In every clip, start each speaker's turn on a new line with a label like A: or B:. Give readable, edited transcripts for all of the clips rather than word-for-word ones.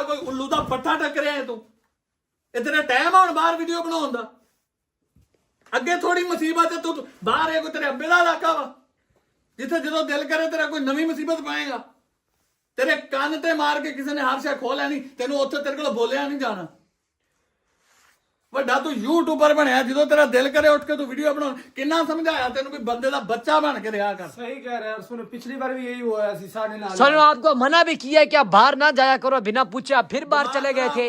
A: कोई उल्लू दा पट्ठा टकरिया है तू इतने टाइम आउण बाहर वीडियो बनाउण दा अगे थोड़ी मुसीबत है तू बाहर है कोई तेरे अब्बे दा इलाका वा जिथे जो दिल करे तेरा कोई नवी मुसीबत पाएगा तेरे कान ते मार के किसी ने हर शे खो लैनी तेन उत्थे तेरे को बोलिया नहीं जाना ਵੱਡਾ ਤੂੰ यूट्यूबर ਬਣਿਆ ਜਦੋਂ तेरा दिल करे उठ के तू वीडियो बनाਉਣ किन्ना समझाया तेन भी बंदे दा बच्चा बन के रहा कर
B: सही कह रहे हैं सुनो पिछली बार भी यही हुआ है साढ़े नाल
C: सुनो आपको मना भी किया कि आप बाहर ना जाया करो बिना पूछे आप फिर बाहर चले गए थे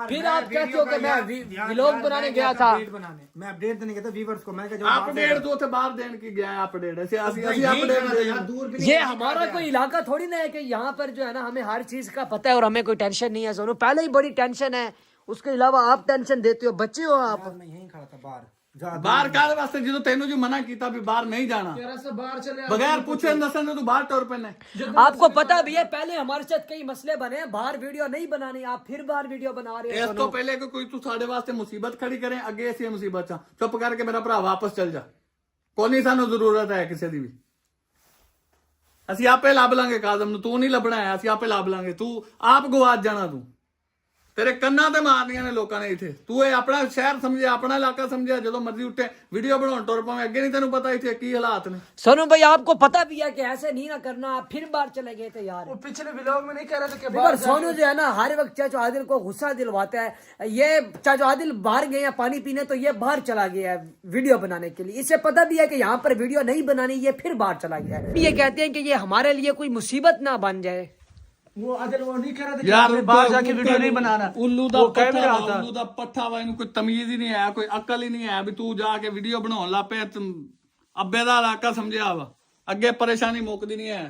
C: फिर आप कहते हो कि मैं व्लॉग बनाने गया था
B: मैं अपडेट देने गया था व्यूअर्स को मैं क्या
A: अपडेट तो उथे बाहर देने की गया अपडेट ऐसे असली अपडेट
C: ये हमारा कोई इलाका थोड़ी ना है कि यहाँ पर जो है ना हमें हर चीज का पता है और हमें कोई टेंशन नहीं है सोनू पहले ही बड़ी टेंशन है उसके अलावा आप टेंशन देते हो बच्चे हो आप
B: मैं यहीं खड़ा था बाहर
A: बाहर काहदे वास्ते जो तेनू जो मना किया भी बाहर नहीं जाना
B: बाहर चले
A: बगैर पूछे दसन तू बाहर टोर पे
C: आपको पता भी है पहले हमारे साथ कई मसले बने हैं बाहर वीडियो नहीं बनानी आप फिर बाहर वीडियो बना रहे
A: इस तो पहले कोई तू साडे वास्ते मुसीबत खड़ी करे अगे ऐसी मुसीबत चा चुप करके मेरा भरा वापस चल जा कोई नहीं सानू जरूरत है किसी की भी ਅਸੀਂ ਆਪੇ ਲੱਭ ਲਾਂਗੇ ਕਾਜ਼ਮ ਨੂੰ ਤੂੰ ਨਹੀਂ ਲੱਭਣਾ ਹੈ ਅਸੀਂ ਆਪੇ ਲੱਭ ਲਾਂਗੇ ਤੂੰ ਆਪ ਗਵਾਚ ਜਾਣਾ ਤੂੰ तेरे कन्ना ते मारनियां ने लोकां ने इथे तू ये अपना शहर समझे अपना इलाका समझे जो मर्जी उठे वीडियो बनाउण टुर पावे अगे नहीं तेनू पता इथे की हालात ने
C: सोनू भाई आपको पता भी है कि ऐसे नहीं ना करना आप फिर बाहर चले गए थे यार
B: वो पिछले व्लॉग में नहीं कह रहे थे कि
C: बाहर सोनू जो है ना हर वक्त चाचो आदिल को गुस्सा दिलवाता है ये चाचो आदिल बाहर गए हैं पानी पीने तो ये बाहर चला गया है वीडियो बनाने के लिए इसे पता भी है कि यहाँ पर वीडियो नहीं बनानी ये फिर बाहर चला गया है ये कहते हैं कि ये हमारे लिए कोई मुसीबत ना बन जाए
B: वो आदिल वो नहीं कह रहे थे
A: यार
B: बाहर जाके वीडियो नहीं बनाना
A: उल्लू दा पट्ठा वा इनू कोई तमीज ही नहीं है कोई अकल ही नहीं है भी तू जाके वीडियो बनाउण ला पे अब्बे दा इलाका समझिया वा अगे परेशानी मुकदी नहीं है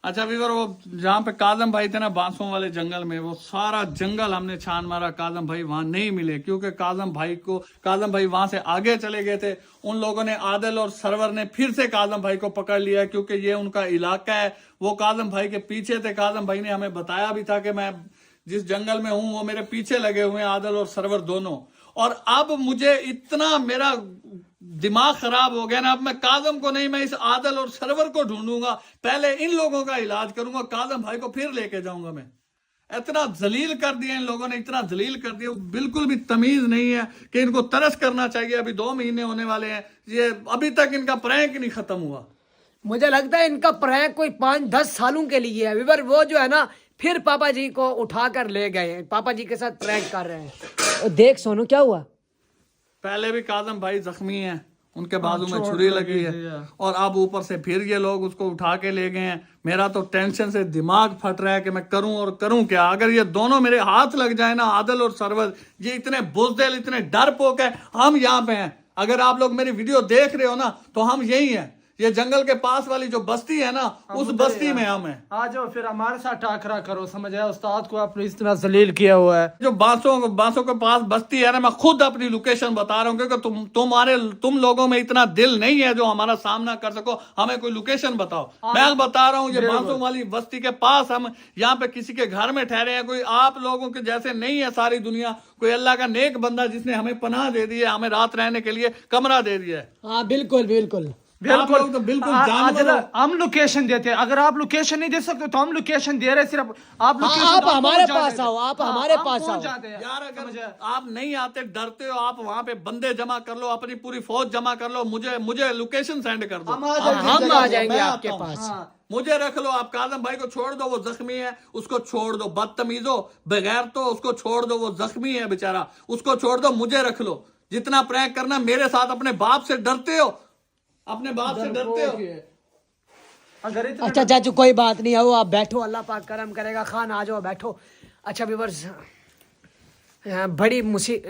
A: अच्छा वीवर वो जहाँ पे काजम भाई थे ना बांसों वाले जंगल में वो सारा जंगल हमने छान मारा काजम भाई वहां नहीं मिले क्योंकि काजम भाई वहां से आगे चले गए थे उन लोगों ने आदिल और सरवर ने फिर से काजम भाई को पकड़ लिया क्योंकि ये उनका इलाका है वो काजम भाई के पीछे थे काजम भाई ने हमें बताया भी था कि मैं जिस जंगल में हूं वो मेरे पीछे लगे हुए हैं आदिल और सरवर दोनों और अब मुझे इतना मेरा दिमाग खराब हो गया ना अब मैं काजम को नहीं मैं इस आदिल और सरवर को ढूंढूंगा पहले इन लोगों का इलाज करूंगा काजम भाई को फिर लेके जाऊंगा मैं इतना जलील कर दिया इन लोगों ने इतना जलील कर दिया बिल्कुल भी तमीज नहीं है कि इनको तरस करना चाहिए अभी 2 महीने होने वाले हैं ये अभी तक इनका प्रैंक नहीं खत्म हुआ
C: मुझे लगता है इनका प्रैंक कोई 5-10 सालों के लिए है विवर वो जो है ना फिर पापा जी को उठाकर ले गए हैं पापा जी के साथ प्रैंक कर रहे हैं देख सोनू क्या हुआ
A: पहले भी काजम भाई जख्मी हैं उनके बाजू में छुरी लगी है और अब ऊपर से फिर ये लोग उसको उठा के ले गए हैं मेरा तो टेंशन से दिमाग फट रहा है कि मैं करूं और करूं क्या अगर ये दोनों मेरे हाथ लग जाए ना आदिल और सरवर ये इतने बुज़दिल इतने डरपोक है हम यहाँ पे हैं अगर आप लोग मेरी वीडियो देख रहे हो ना तो हम यही हैं ये जंगल के पास वाली जो बस्ती है ना उस बस्ती में हम हैं
B: आ जाओ फिर हमारे साथ टाकरा करो समझ आया उस्ताद को आपने इस तरह जलील किया हुआ है
A: जो बांसों के पास बस्ती है ना मैं खुद अपनी लोकेशन बता रहा हूँ क्योंकि तुम लोगों में इतना दिल नहीं है जो हमारा सामना कर सको हमें कोई लोकेशन बताओ मैं बता रहा हूँ ये बांसों वाली बस्ती के पास हम यहाँ पे किसी के घर में ठहरे हैं कोई आप लोगों के जैसे नहीं है सारी दुनिया कोई अल्लाह का नेक बंदा जिसने हमें पनाह दे दी है हमें रात रहने के लिए कमरा दे दिया है
C: हाँ बिल्कुल बिल्कुल
B: बिल्कुल
A: तो बिल्कुल
B: हम लोकेशन देते हैं अगर आप लोकेशन नहीं दे सकते तो हम लोकेशन दे रहे सिर्फ आप
C: हमारे पास आओ आप हमारे पास आओ
A: यार अगर आप नहीं आते डरते हो आप वहाँ पे बंदे जमा कर लो अपनी पूरी फौज जमा कर लो मुझे लोकेशन सेंड कर दो
C: हम आ जाएंगे आपके पास
A: मुझे रख लो आप काजम भाई को छोड़ दो वो जख्मी है उसको छोड़ दो बदतमीजो बगैर तो उसको छोड़ दो वो जख्मी है बेचारा उसको छोड़ दो मुझे रख लो जितना प्रैंक करना मेरे साथ अपने बाप से डरते हो अपने बाप से डरते हो
C: अच्छा चाचू कोई बात नहीं आओ आप बैठो अल्लाह पाक करम करेगा खान आ जाओ बैठो अच्छा व्यूअर्स बड़ी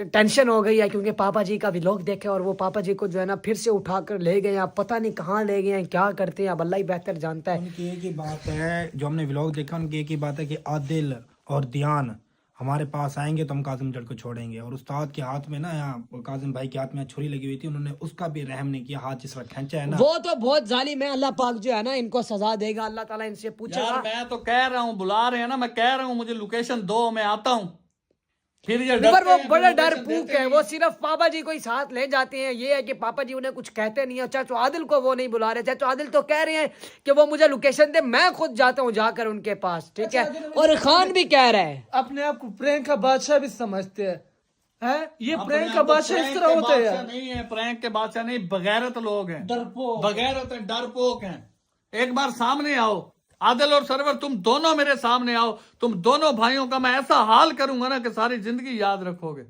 C: टेंशन हो गई है क्योंकि पापा जी का व्लॉग देखे और वो पापा जी को जो है ना फिर से उठाकर ले गए आप पता नहीं कहाँ ले गए हैं क्या करते हैं अब अल्लाह ही बेहतर जानता है
B: उनकी एक ही बात है जो हमने व्लॉग देखा उनकी एक ही बात है कि आदिल और दियान हमारे पास आएंगे तो हम काजिम जड़ को छोड़ेंगे और उस्ताद के हाथ में ना यहाँ काजिम भाई के हाथ में छुरी लगी हुई थी उन्होंने उसका भी रहम नहीं किया हाथ जिस वक्त खींचा है ना
C: वो तो बहुत जालिम है अल्लाह पाक जो है ना इनको सजा देगा अल्लाह ताला इनसे पूछेगा
A: मैं तो कह रहा हूँ बुला रहे हैं ना मैं कह रहा हूँ मुझे लोकेशन दो मैं आता हूँ फिर ये
C: पर वो
A: डरते हैं,
C: बड़ा
A: फिर
C: डर
A: लोकेशन
C: पूक
A: देते
C: है,
A: नहीं।
C: वो सिर्फ पापा जी को ही साथ ले जाते हैं। ये है कि पापा जी उन्हें कुछ कहते नहीं है। चाचू आदिल को वो नहीं बुला रहे, चाचू आदिल तो कह रहे हैं कि वो मुझे लोकेशन दे, मैं खुद जाता हूँ जाकर उनके पास, ठीक है। और खान भी कह रहा है
D: अपने आप को प्रैंक का बादशाह भी समझते हैं, हैं? ये
A: अपने
D: प्रैंक
A: आप
D: का
A: को
D: बादशाह इस
A: प्रैंक
D: तरह
A: के
D: होता है
A: बादशाह
D: यार।
A: नहीं है, प्रैंक के बादशाह नहीं, बगैरत लोग हैं,
D: डरपोक।
A: बगैरत हैं, डरपोक हैं। एक बार सामने आओ, आदिल और सरवर, तुम दोनों मेरे सामने आओ, तुम दोनों भाइयों का मैं ऐसा हाल करूंगा ना कि सारी जिंदगी याद रखोगे।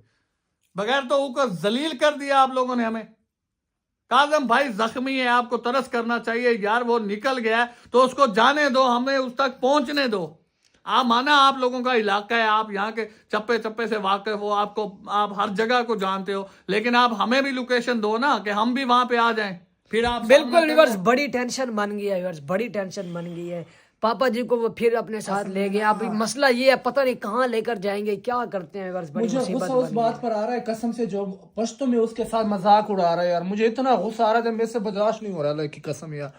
A: बगैर तो ऊपर जलील कर दिया आप लोगों ने हमें। काजम भाई जख्मी है, आपको तरस करना चाहिए यार, वो निकल गया है तो उसको जाने दो, हमें उस तक पहुंचने दो। आप माना आप लोगों का इलाका है, आप यहाँ के चप्पे चप्पे से वाकिफ हो, आपको आप हर जगह को जानते हो, लेकिन आप हमें भी लोकेशन दो ना कि हम भी वहां पे आ जाएं। फिर आप
C: बिल्कुल व्यूअर्स, बड़ी टेंशन बन गई है व्यूअर्स, बड़ी टेंशन बन गई है। पापा जी को वो फिर अपने साथ ले गए। अब मसला ये है, पता नहीं कहाँ लेकर जाएंगे, क्या करते हैं व्यूअर्स, बड़ी
D: मुझे
C: मुसीबत
D: गुस्सा उस
C: बन गई
D: बात पर आ रहा है कसम से, जो पश्तो में उसके साथ मजाक उड़ा रहा है यार। मुझे इतना गुस्सा आ रहा था, मेरे से बर्दाश्त नहीं हो रहा है कि कसम यार,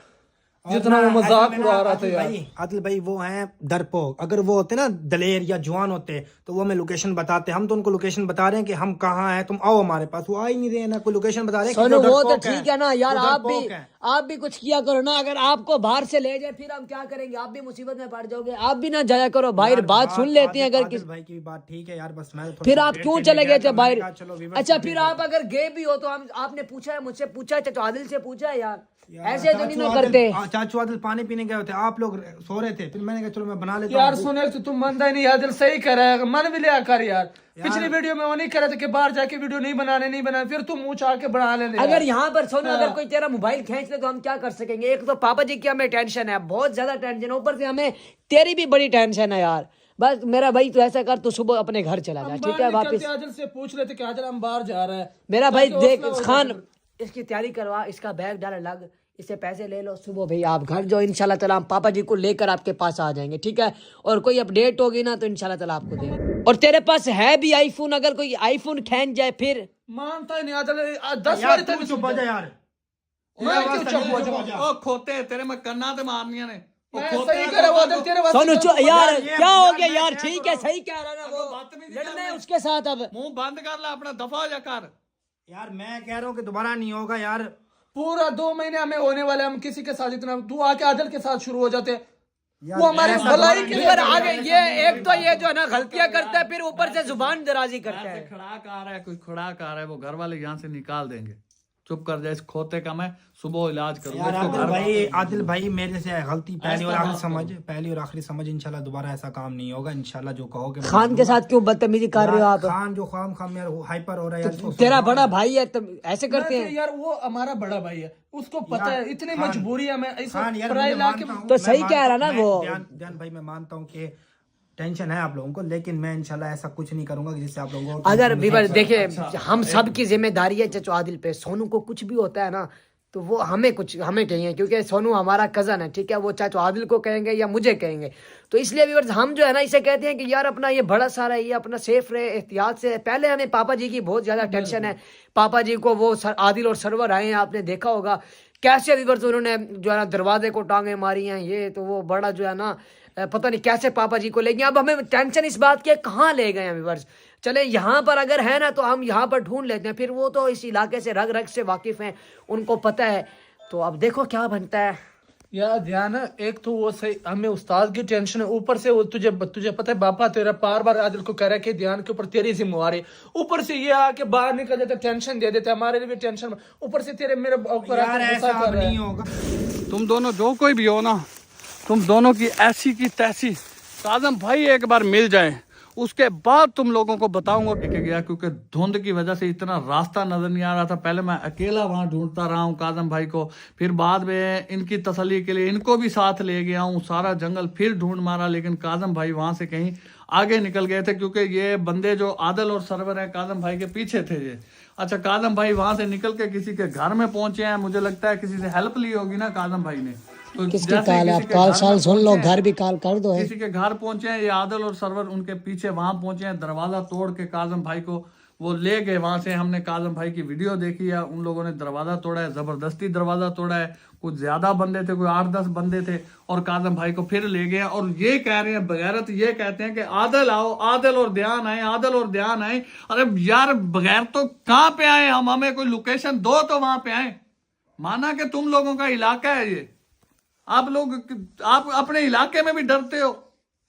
D: जितना वो मजाक उड़ा रहा था यार।
B: आदिल भाई वो हैं डरपोक। अगर वो होते ना दलेर या जवान होते तो वो हमें लोकेशन बताते। हम तो उनको लोकेशन बता रहे हैं कि हम कहाँ हैं, तुम आओ हमारे पास। वो आ ही नहीं रहे ना, कोई लोकेशन बता रहे हैं कि
C: सोनू,
B: जो
C: वो तो
B: डरपोक
C: ठीक है ना यार,
B: वो
C: आप
B: डरपोक हैं।
C: भी कुछ किया करो ना। अगर आपको बाहर से ले जाए फिर हम क्या करेंगे, आप भी मुसीबत में पड़ जाओगे। आप भी ना जाया करो बाहर,
B: यार,
C: बात सुन लेते हैं। अगर
B: आदिल भाई की भी बात ठीक है यार, बस मैं तो
C: फिर
B: थोड़ा
C: आप
B: सा
C: क्यों
B: डेट
C: चले
B: खेलने
C: गए
B: गया
C: थे
B: था, मैंने
C: बाहर?
B: कहा चलो viewers
C: अच्छा
B: को
C: फिर
B: भेज
C: आप
B: देते हैं।
C: अगर गए भी हो तो हम आपने पूछा है, मुझसे पूछा है, चाचू आदिल से पूछा है यार,
B: यार,
C: ऐसे तो नहीं
B: चाचू
C: ना
B: आदिल-
C: करते।
B: चाचू आदिल पानी पीने गए होते, आप लोग सो रहे थे, फिर मैंने कहा चलो मैं बना लेता
D: यार
B: हूँ।
D: सुने तो तुम मानता ही नहीं, आदिल सही कर रहा है, मन भी लिया कर यार। पिछली वीडियो में वो नहीं कर रहे थे कि बाहर जाके वीडियो नहीं बनाने, फिर तुम मुंह चाह के बना लेने
C: अगर
D: यार।
C: यहाँ पर सोनू अगर कोई तेरा मोबाइल खींच ले तो हम क्या कर सकेंगे। एक तो पापा जी की हमें टेंशन है, बहुत ज्यादा टेंशन है, ऊपर से हमें तेरी भी बड़ी टेंशन है यार। बस मेरा भाई तो ऐसा कर, तू सुबह अपने घर चला जा,
D: हम
C: ठीक है।
D: बाहर
C: वापस
D: निकलते आदिल से पूछ लेते कि आदिल हम बाहर जा रहे हैं।
C: मेरा भाई
D: ताकि
C: देख
D: हौसला हो
C: खान,
D: जाए।
C: इसकी तैयारी करवा, इसका बैग डाल अलग, इससे पैसे ले लो, सुबह भाई आप घर जाओ। इंशाल्लाह ताला हम पापा जी को लेकर आपके पास आ जाएंगे, ठीक है। और कोई अपडेट होगी ना तो इंशाल्लाह ताला आपको देंगे। और तेरे पास है भी आईफोन, अगर कोई आईफोन खींच जाए फिर
D: मानता ही नहीं आदिल, 10
B: यार
D: बार
B: तू
D: तक
B: चुप हो जा यार।
D: मैं क्यों चुप हो जाऊं?
A: ओ खोते तेरे में कन्ना ते मारनिया ने। ओ
D: मैं
A: खोते
D: सही कर रहा हूं आदिल, तेरे वास्ते
C: सोनू
D: क्या-
C: यार
B: ये
C: क्या हो
B: यार
C: गया
B: मैं
C: यार,
B: क्या
C: ठीक है
B: करूं?
C: सही कह रहा है ना वो,
A: बदतमीजी
C: लड़ना है
A: करना।
C: उसके साथ। अब
A: मुंह बंद कर ले अपना, दफा हो जा कर।
B: यार मैं कह रहा हूँ कि दोबारा नहीं होगा यार।
D: पूरा 2 महीने हमें होने वाले, हम किसी के साथ इतना, तू आके आदिल के साथ शुरू हो जाते।
B: यार,
D: वो हमारी
B: ऐसा
D: भलाई
B: दोबारा
D: के
B: नहीं
D: लिए
C: फिर
B: होगा।
C: आगे ये एक तो ये जो है ना गलतियां करता है, फिर ऊपर से जुबान दराजी करता
A: ऐसे
C: है।
A: खड़ाक आ रहा है, कोई खड़ाक आ रहा है, वो घर वाले यहाँ से निकाल देंगे। चुप कर जा, इस खोते का मैं सुबह इलाज करूंगा।
B: यार
A: इसको
B: आदिल भाई मेरे से गलती, पहली और
A: ऐसा
B: आखिरी
A: मत
B: समझ, पहली और आखिरी समझ। इंशाल्लाह दोबारा ऐसा काम नहीं होगा इंशाल्लाह, जो कहोगे मैं
C: खान के साथ क्यों बदतमीजी कर रहे हो आप?
B: खान जो खाम यार हाइपर हो रहा है यार, इसको
C: तेरा
B: समझाओ।
C: बड़ा भाई है, तुम ऐसे करते हैं।
D: यार वो हमारा बड़ा भाई है, उसको पता है, इतनी मजबूरी है। मैं
B: खान यार
D: पराए
B: मैं
D: इलाके
B: मानता
D: में
B: हूँ,
C: तो
B: मैं
C: सही
B: मानता
C: कह रहा ना
B: हूँ,
C: वो।
B: ध्यान भाई मैं मानता हूँ कि टेंशन है आप लोगों को, लेकिन मैं इंशाल्लाह ऐसा कुछ नहीं करूंगा जिससे आप लोगों को
C: अगर
B: टेंशन
C: विवर
B: मिले।
C: देखिए, हम सब की जिम्मेदारी है चचो आदिल पे। सोनू को कुछ भी होता है ना तो वो हमें कहेंगे, क्योंकि सोनू हमारा कजन है, ठीक है। वो चाचो आदिल को कहेंगे या मुझे कहेंगे, तो इसलिए व्यूअर्स हम जो है ना इसे कहते हैं कि यार अपना ये बड़ा सारा है, ये अपना सेफ रहे, एहतियात से। पहले हमें पापा जी की बहुत ज्यादा टेंशन है। पापा जी को वो आदिल और सरवर आए हैं, आपने देखा होगा कैसे व्यूअर्स उन्होंने जो है ना दरवाजे को टांगे मारी हैं। ये तो वो बड़ा जो है ना पता नहीं कैसे पापा जी को ले गए। अब हमें टेंशन इस बात की है कहाँ ले गए हैं व्यूअर्स। चले यहाँ पर अगर है ना तो हम यहाँ पर ढूंढ लेते हैं, फिर वो तो इस इलाके से रग रग से वाकिफ हैं, उनको पता है। तो अब देखो क्या बनता है
D: यार। ध्यान है, एक तो वो सही, हमें उस्ताद की टेंशन है, ऊपर से वो तुझे पता है बापा तेरा बार आदिल को कह रहा है कि ध्यान के ऊपर तेरी जिम्मेवारी, ऊपर से ये आके बाहर निकल जाते, टेंशन दे देते, हमारे लिए भी टेंशन, ऊपर से तेरे मेरे ऊपर
B: यार
D: आके
B: ऐसा
D: गुस्सा कर
B: अब
D: रहा है।
B: नहीं होगा।
A: तुम दोनों जो कोई भी हो ना, तुम दोनों की ऐसी की तैसी काजम भाई एक बार मिल जाए, उसके बाद तुम लोगों को बताऊंगा कि गया, क्योंकि धुंध की वजह से इतना रास्ता नजर नहीं आ रहा था। पहले मैं अकेला वहां ढूंढता रहा हूँ काजम भाई को, फिर बाद में इनकी तसल्ली के लिए इनको भी साथ ले गया हूँ, सारा जंगल फिर ढूंढ मारा, लेकिन काजम भाई वहां से कहीं आगे निकल गए थे, क्योंकि ये बंदे जो आदिल और सरवर है काजम भाई के पीछे थे ये। अच्छा, काजम भाई वहां से निकल के किसी के घर में पहुंचे हैं, मुझे लगता है किसी से हेल्प ली होगी ना काजम भाई ने। तो
C: किसकी
A: जैसे
C: काल है?
A: किसी
C: आप
A: के
C: काल
A: घर
C: साल
A: में
C: सुन लो,
A: पहुंचे हैं,
C: घर भी काल कर दो है।
A: किसी के घर पहुंचे हैं, ये आदिल और सरवर उनके पीछे वहां पहुंचे हैं, दरवाजा तोड़ के काजम भाई को वो ले गए वहां से। हमने काजम भाई की वीडियो देखी है, उन लोगों ने दरवाजा तोड़ा है, जबरदस्ती दरवाजा तोड़ा है। कुछ ज्यादा बंदे थे, कोई 8-10 बंदे थे, और काजम भाई को फिर ले गए। और ये कह रहे हैं बगैरत, ये कहते हैं कि आदिल आओ, आदिल और ध्यान आए, आदिल और ध्यान आए। अरे यार बगैर तो कहाँ पे आए हम? हमें कोई लोकेशन दो तो वहां पे आए। माना कि तुम लोगों का इलाका है ये, आप लोग, आप अपने इलाके में भी डरते हो।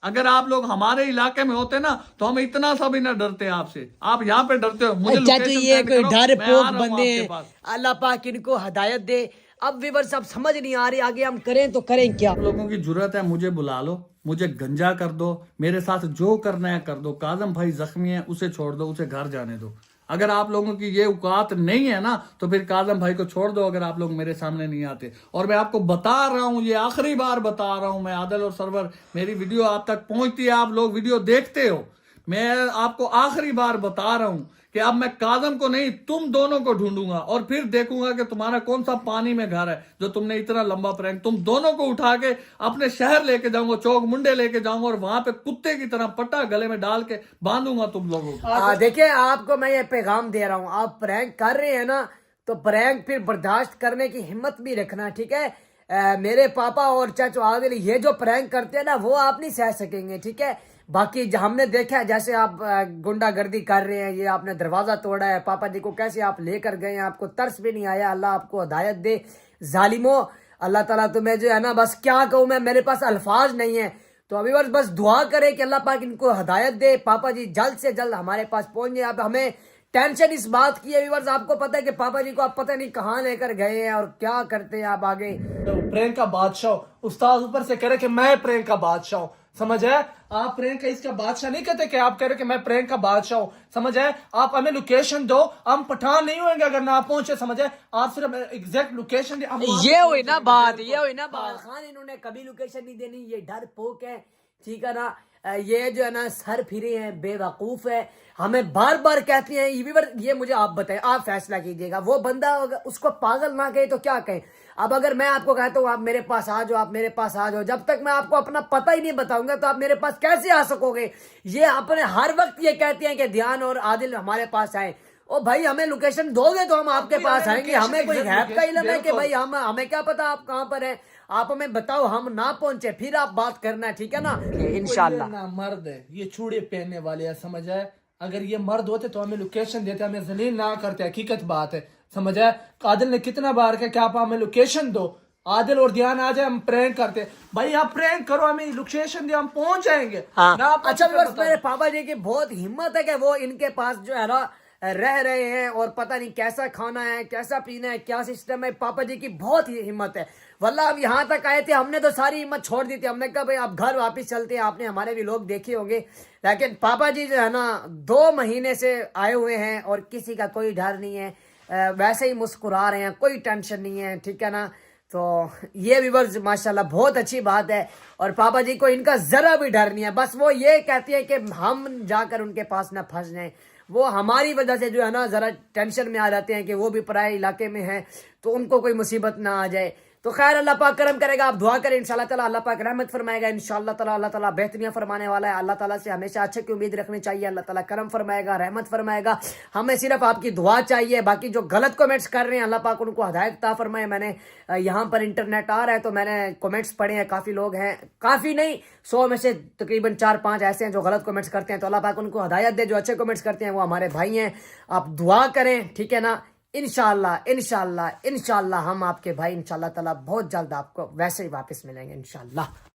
A: अगर आप लोग हमारे इलाके में होते ना तो हम इतना सा भी ना डरते आपसे। आप यहाँ पे डरते हो। मुझे
C: अच्छा तो
A: लोकेशन
C: ये
A: सेंड
C: कोई
A: करो,
C: डर
A: मैं आ
C: पोक
A: रहा हूँ
C: बंदे
A: आपके
C: हैं।
A: पास।
C: अल्लाह पाक इनको हदायत दे। अब व्यूअर्स अब समझ नहीं आ रही आगे हम करें तो करें क्या।
A: आप लोगों की जरूरत है, मुझे बुला लो, मुझे गंजा कर दो, मेरे साथ जो करना है कर दो। काजम भाई जख्मी है, उसे छोड़ दो, उसे घर जाने दो। अगर आप लोगों की ये औकात नहीं है ना तो फिर काजम भाई को छोड़ दो, अगर आप लोग मेरे सामने नहीं आते। और मैं आपको बता रहा हूं, ये आखिरी बार बता रहा हूं मैं, आदिल और सरवर, मेरी वीडियो आप तक पहुंचती है, आप लोग वीडियो देखते हो। मैं आपको आखिरी बार बता रहा हूं कि अब मैं काजम को नहीं, तुम दोनों को ढूंढूंगा और फिर देखूंगा कि तुम्हारा कौन सा पानी में घर है जो तुमने इतना लंबा प्रैंक। तुम दोनों को उठा के अपने शहर लेके जाऊंगा, चौक मुंडे लेके जाऊंगा, और वहां पे कुत्ते की तरह पट्टा गले में डाल के बांधूंगा तुम लोगों को।
C: देखिए आपको मैं ये पैगाम दे रहा हूँ, आप प्रैंक कर रहे हैं ना तो प्रैंक फिर बर्दाश्त करने की हिम्मत भी रखना, ठीक है। मेरे पापा और चाचू आदिल ये जो प्रैंक करते हैं ना वो आप नहीं सह सकेंगे, ठीक है। बाकी हमने देखा है जैसे आप गुंडागर्दी कर रहे हैं, ये आपने दरवाजा तोड़ा है, पापा जी को कैसे आप लेकर गए हैं, आपको तरस भी नहीं आया। अल्लाह आपको हिदायत दे जालिमो। अल्लाह ताला तुम्हें जो है ना, बस क्या कहूँ मैं, मेरे पास अल्फाज नहीं है। तो अभी बस दुआ करे कि अल्लाह पाक इनको हिदायत दे, पापा जी जल्द से जल्द हमारे पास पहुंच जाए। अब हमें टेंशन इस बात की है व्यूअर्स, आपको पता है कि पापा जी को आप पता नहीं कहाँ लेकर गए हैं और क्या करते हैं आप आगे।
D: तो प्रेम का बादशाह उस्ताद ऊपर से कह रहे कि मैं प्रेम का बादशाह हूँ, समझ है। आप प्रेम का इसका बादशाह नहीं कहते कि आप कह रहे कि मैं प्रेम का बादशाह हूँ, समझ है। आप हमें लोकेशन दो, हम पठान नहीं होंगे अगर ना पहुंचे, समझ है। आप सिर्फ एग्जैक्ट लोकेशन दे।
C: ये हुई ना बात, ये हुई ना बात। खान इन्होंने कभी लोकेशन नहीं देनी, ये डर पोक है, ठीक है ना। ये जो है ना सर फिरे हैं, बेवकूफ है, हमें बार बार कहते हैं। ये मुझे आप बताएं, आप फैसला कीजिएगा। वो बंदा उसको पागल ना कहे तो क्या कहें। अब अगर मैं आपको कहता हूँ आप मेरे पास आ जाओ, आप मेरे पास आ जाओ, जब तक मैं आपको अपना पता ही नहीं बताऊंगा तो आप मेरे पास कैसे आ सकोगे। ये अपने हर वक्त ये कहते हैं कि ध्यान और आदिल हमारे पास आए। ओ भाई हमें लोकेशन दोगे तो हम आपके पास आएंगे। हमें कोई गैप का इल्म है कि भाई हमें क्या पता आप कहाँ पर हैं। आप हमें बताओ, हम ना पहुंचे फिर आप बात करना, ठीक है ना। इंशाल्लाह
D: ना मर्द है, ये चूड़े पहनने वाले हैं, समझ है। अगर ये मर्द होते तो हमें लोकेशन देते, हमें जलील ना करते, हकीकत बात है, समझ है। आदिल ने कितना बार कहा कि आप हमें लोकेशन दो, आदिल और ध्यान आ जाए, हम प्रैंक करते। भाई आप प्रैंक करो, हमें लोकेशन दे, हम पहुंच जाएंगे।
C: हाँ। अच्छा मेरे पापा जी की बहुत हिम्मत है कि वो इनके पास जो है ना रह रहे हैं और पता नहीं कैसा खाना है, कैसा पीना है, क्या सिस्टम है। पापा जी की बहुत ही हिम्मत है वल्लाह। अब यहाँ तक आए थे, हमने तो सारी हिम्मत छोड़ दी थी। हमने कहा भाई आप घर वापस चलते हैं, आपने हमारे भी लोग देखे होंगे। लेकिन पापा जी जो है ना 2 महीने से आए हुए हैं और किसी का कोई डर नहीं है, वैसे ही मुस्कुरा रहे हैं, कोई टेंशन नहीं है, ठीक है ना। तो ये व्यूअर्स माशाल्लाह बहुत अच्छी बात है। और पापा जी को इनका जरा भी डर नहीं है, बस वो ये कहती है कि हम जाकर उनके पास ना फंस जाएं। वो हमारी वजह से जो है ना जरा टेंशन में आ जाते हैं कि वो भी पराए इलाके में है तो उनको कोई मुसीबत ना आ जाए। तो खैर अल्लाह पाक करम करेगा, आप दुआ करें इंशाल्लाह ताला अल्लाह पाक रहमत फरमाएगा इंशाल्लाह ताला। अल्लाह ताला बेहतरीन फरमाने वाला है। अल्लाह ताला से हमेशा अच्छे की उम्मीद रखनी चाहिए। अल्लाह ताला करम फरमाएगा, रहमत फरमाएगा। हमें सिर्फ आपकी दुआ चाहिए। बाकी जो गलत कमेंट्स कर रहे हैं अल्लाह पाक उनको हिदायत ता फरमाए। मैंने यहाँ पर इंटरनेट आ रहा है तो मैंने कमेंट्स पढ़े हैं, काफ़ी लोग हैं, काफ़ी नहीं 100 में से तकरीबन 4-5 ऐसे हैं जो गलत कमेंट्स करते हैं। तो अल्लाह पाक उनको हिदायत दे। जो अच्छे कमेंट्स करते हैं वो हमारे भाई हैं, आप दुआ करें, ठीक है ना। इंशाल्लाह इंशाल्लाह इंशाल्लाह हम आपके भाई इंशाल्लाह ताला बहुत जल्द आपको वैसे ही वापस मिलेंगे इंशाल्लाह।